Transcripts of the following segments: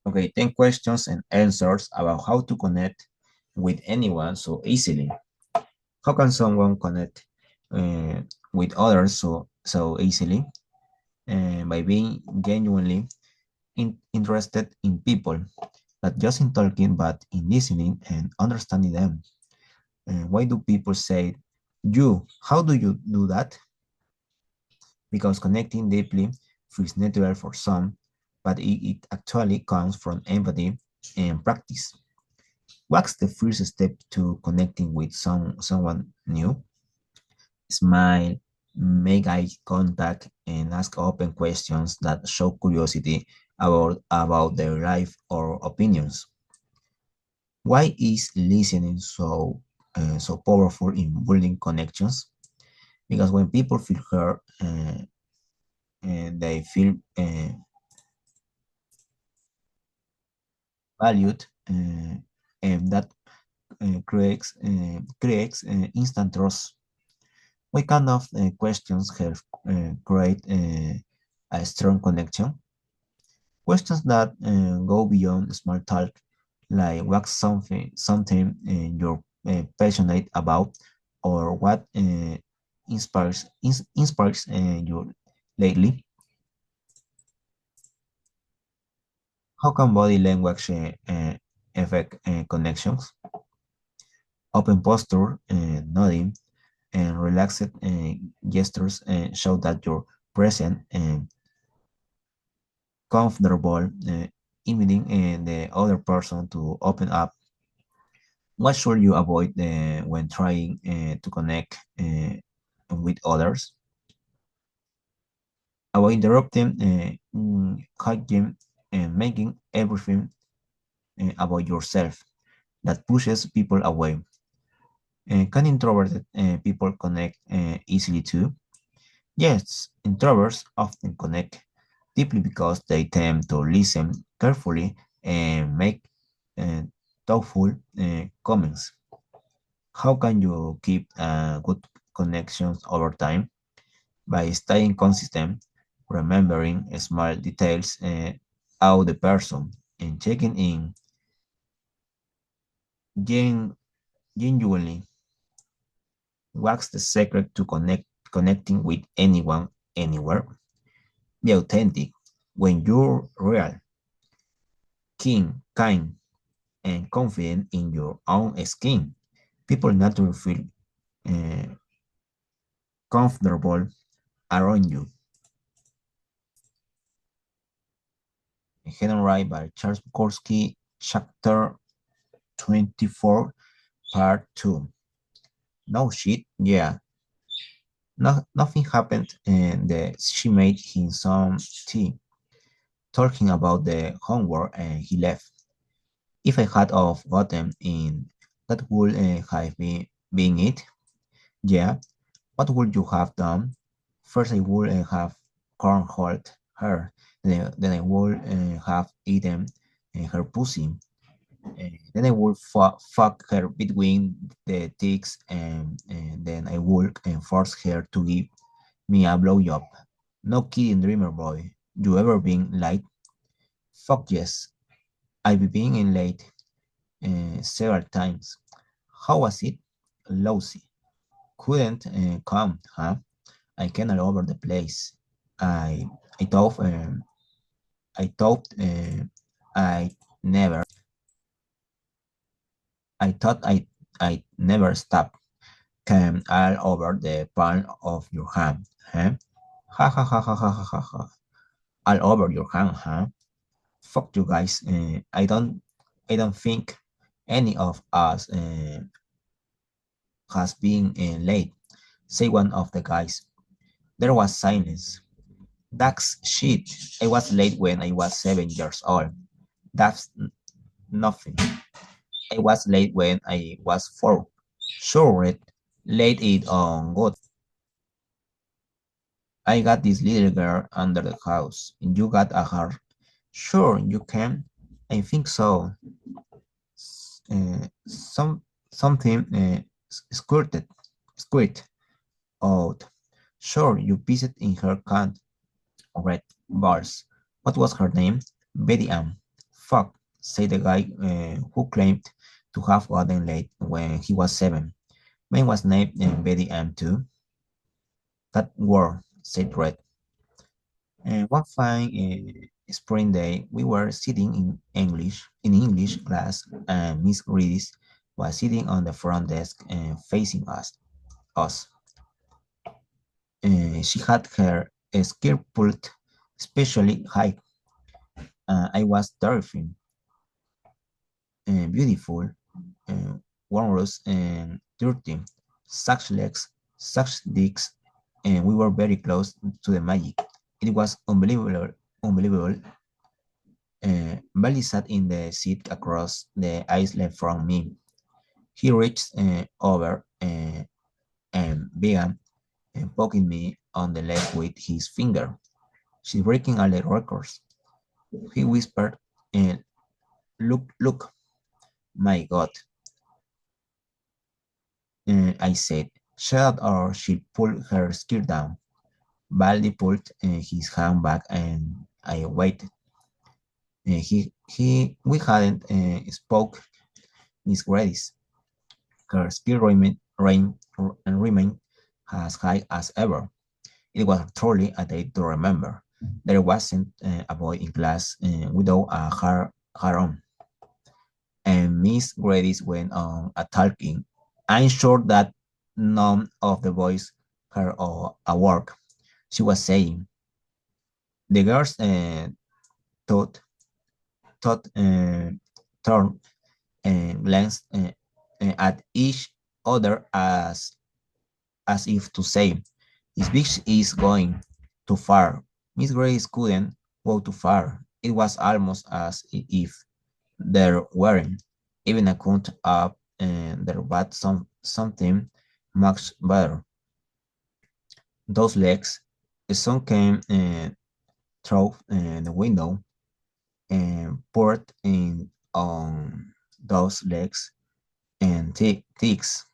Okay, 10 questions and answers about how to connect with anyone so easily. How can someone connect uh, with others so easily? By being genuinely interested in people, not just in talking, but in listening and understanding them. Why do people say, you, how do you do that? Because connecting deeply feels natural for some, but it actually comes from empathy and practice. What's the first step to connecting with someone new? Smile, make eye contact, and ask open questions that show curiosity about their life or opinions. Why is listening so powerful in building connections? Because when people feel heard, and they feel valued, and that creates instant trust. What kind of questions help create a strong connection? Questions that go beyond small talk, like what's something you're passionate about, or what inspires you lately. How can body language affect connections? Open posture, nodding, and relaxed gestures show that you're present and comfortable, inviting the other person to open up. What should you avoid when trying to connect with others? Avoid interrupting, hugging, and making everything about yourself. That pushes people away. Can introverted people connect easily too? Yes, introverts often connect deeply because they tend to listen carefully and make uh, thoughtful comments. How can you keep good connections over time? By staying consistent, remembering small details of the person, and checking in gen- genuinely. What's the secret to connecting with anyone anywhere? Be authentic. When you're real, keen, kind, and confident in your own skin, people naturally feel uh, comfortable around you. Hidden Right by Charles Bukowski, Chapter 24, Part 2. No shit, yeah. Nothing happened, and she made him some tea, talking about the homework, and he left. If I had of gotten in, that would have been it. Yeah, what would you have done? First, I would have cornholed her. Then I would have eaten her pussy. Then I would fuck her between the teeth, and then I would force her to give me a blowjob. No kidding, dreamer boy. You ever been late? Fuck yes. I've been in late several times. How was it? Lousy. Couldn't come, huh? I came all over the place. I I thought I thought I never I thought I never stop. Came all over the palm of your hand, huh? Ha ha ha ha ha ha ha ha. All over your hand, huh? Fuck you guys. I don't think any of us has been late. Say one of the guys. There was silence. That's shit. I was late when I was 7 years old. That's nothing. I was late when I was 4. Sure, it. Late it on good. I got this little girl under the house. You got a her. Sure, you can. I think so. Something squirt out. Sure, you pissed in her can. Red bars. What was her name? Betty Ann. Fuck, said the guy who claimed to have gotten laid when he was 7. Mine was named Betty M too. That word, said Red. And one fine spring day, we were sitting in English class, and Miss Reedis was sitting on the front desk and facing us. She had her skirt pulled especially high. I was terrified, beautiful, uh, wondrous, and dirty. Such legs, such dicks, and we were very close to the magic. It was unbelievable, unbelievable. Bali sat in the seat across the aisle from me. He reached over and began poking me on the leg with his finger. She's breaking all the records. He whispered, look, look, my God. I said, shut up or she'll pull her skirt down. Baldy pulled his hand back and I waited. We hadn't spoke Miss Gladys. Her skill remained as high as ever. It was truly a day to remember. There wasn't a boy in class without a hair on. And Miss Gladys went on a talking. I'm sure that none of the boys had a work. She was saying. The girls thought, thought turned and glanced at each other as if to say, "This bitch is going too far." Miss Grace couldn't go too far. It was almost as if there weren't even a count up there, but something much better. Those legs. The sun came through the window and poured in on those legs and thighs.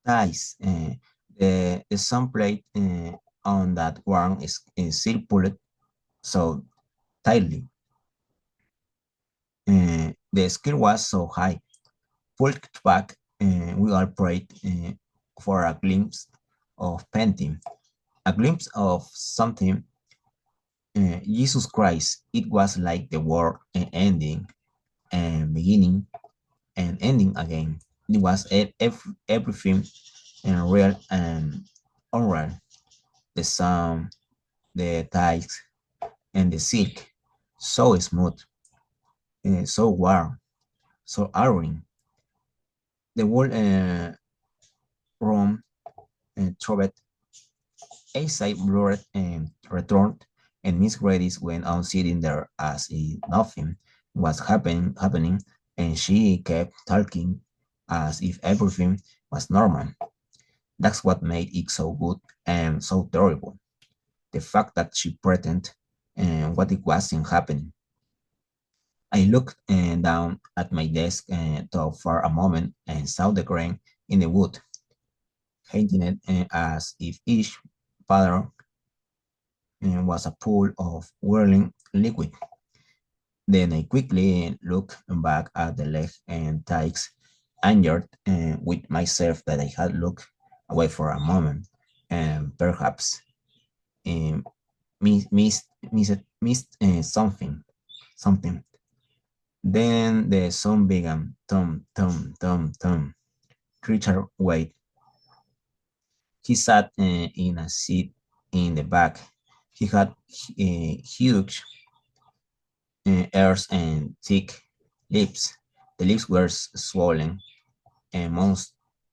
Thighs. The sun plate on that one is still pulled so tightly. The skill was so high. Pulled back, we all prayed for a glimpse of painting, a glimpse of something. Jesus Christ, it was like the world ending and beginning and ending again. It was everything real and unreal. The sound, the tiles, and the silk, so smooth, so warm, so alluring. The whole room throbbed. A sigh blurred and returned, and Miss Gladys went on sitting there as if nothing was happening, and she kept talking as if everything was normal. That's what made it so good and so terrible. The fact that she pretended and what it wasn't happening. I looked down at my desk thought for a moment and saw the grain in the wood, painting it as if each pattern was a pool of whirling liquid. Then I quickly looked back at the leg and thighs, angered with myself that I had looked away for a moment and perhaps um, missed something. Then the song began. Tom, tom, tom, tom. Richard waited. He sat in a seat in the back. He had huge ears and thick lips. The lips were swollen and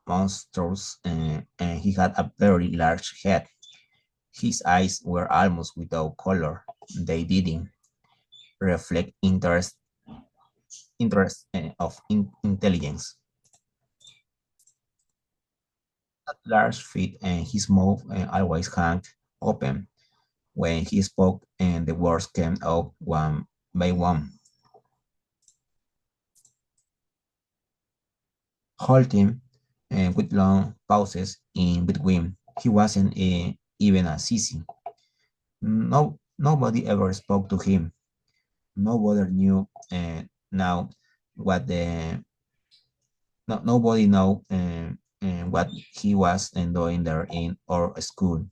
monstrous, and he had a very large head. His eyes were almost without color. They didn't reflect interest of intelligence. Had large feet, and his mouth always hung open when he spoke, and the words came out one by one, halting with long pauses in between. He wasn't even a sissy. Nobody ever spoke to him. Nobody knew now what the nobody know what he was doing there in our school.